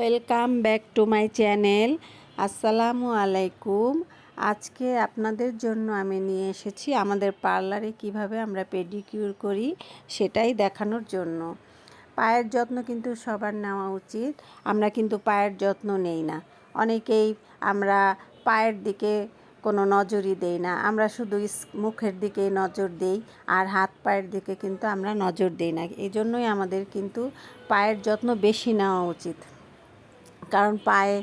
Welcome back to my channel. আসসালামু আলাইকুম। আজকে আপনাদের জন্য আমি নিয়ে এসেছি আমাদের পার্লারে কিভাবে আমরা পেডিকিউর করি সেটাই দেখানোর জন্য। পায়ের যত্ন কিন্তু সবার নেওয়া উচিত। আমরা কিন্তু পায়ের যত্ন নেই না। অনেকেই আমরা পায়ের দিকে কোনো নজরই দেই না, আমরা শুধু মুখের দিকে নজর দেই আর হাত পায়ের দিকে কিন্তু আমরা নজর দিই না। এই জন্যই আমাদের কিন্তু পায়ের যত্ন বেশি নেওয়া উচিত, কারণ পায়ে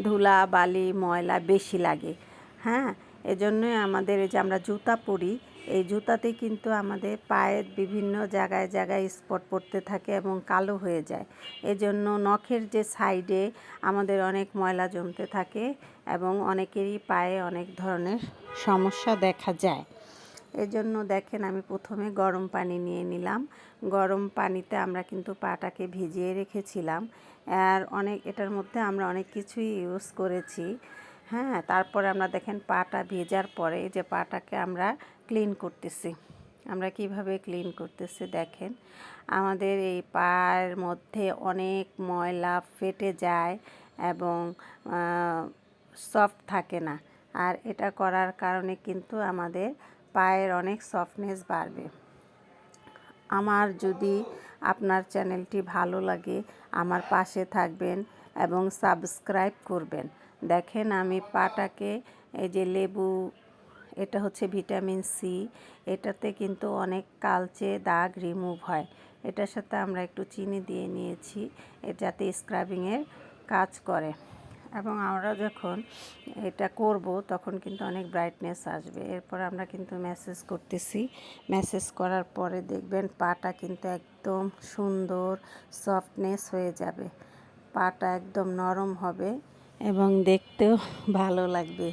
ধুলা বালি ময়লা বেশি লাগে। হ্যাঁ, এজন্যই আমাদের এই যে আমরা জুতা পরি, এই জুতাতে কিন্তু আমাদের পায়ের বিভিন্ন জায়গায় জায়গায় স্পট পড়তে থাকে এবং কালো হয়ে যায়। এজন্য নখের যে সাইডে আমাদের অনেক ময়লা জমতে থাকে এবং অনেকেরই পায়ে অনেক ধরনের সমস্যা দেখা যায়। এজন্য দেখেন, আমি প্রথমে গরম পানি নিয়ে নিলাম। গরম পানিতে আমরা কিন্তু পাটাকে ভিজিয়ে রেখেছিলাম, আর এটার মধ্যে আমরা অনেক কিছুই ইউজ করেছি। হ্যাঁ, তারপরে আমরা দেখেন পাটা ভেজার পরে যে পাটাকে আমরা ক্লিন করতেছি। আমরা কিভাবে ক্লিন করতেছি দেখেন, আমাদের এই পায়ের মধ্যে অনেক ময়লা ফেটে যায় এবং সফট থাকে না, আর এটা করার কারণে কিন্তু আমাদের পায়ের অনেক সফটনেস বাড়বে। আমার যদি আপনার চ্যানেলটি ভালো লাগে আমার পাশে থাকবেন এবং সাবস্ক্রাইব করবেন। দেখেন, আমি পাটাকে এই যে লেবু, এটা হচ্ছে ভিটামিন সি, এটাতে কিন্তু অনেক কালচে দাগ রিমুভ হয়। এটার সাথে আমরা একটু চিনি দিয়ে নিয়েছি যাতে স্ক্রাবিংয়ের কাজ করে, এবং আমরা যখন এটা করব তখন কিন্তু অনেক ব্রাইটনেস আসবে। এরপর আমরা কিন্তু ম্যাসেজ করতেছি। ম্যাসেজ করার পরে দেখবেন পাটা কিন্তু একদম সুন্দর সফটনেস হয়ে যাবে, পাটা একদম নরম হবে এবং দেখতেও ভালো লাগবে।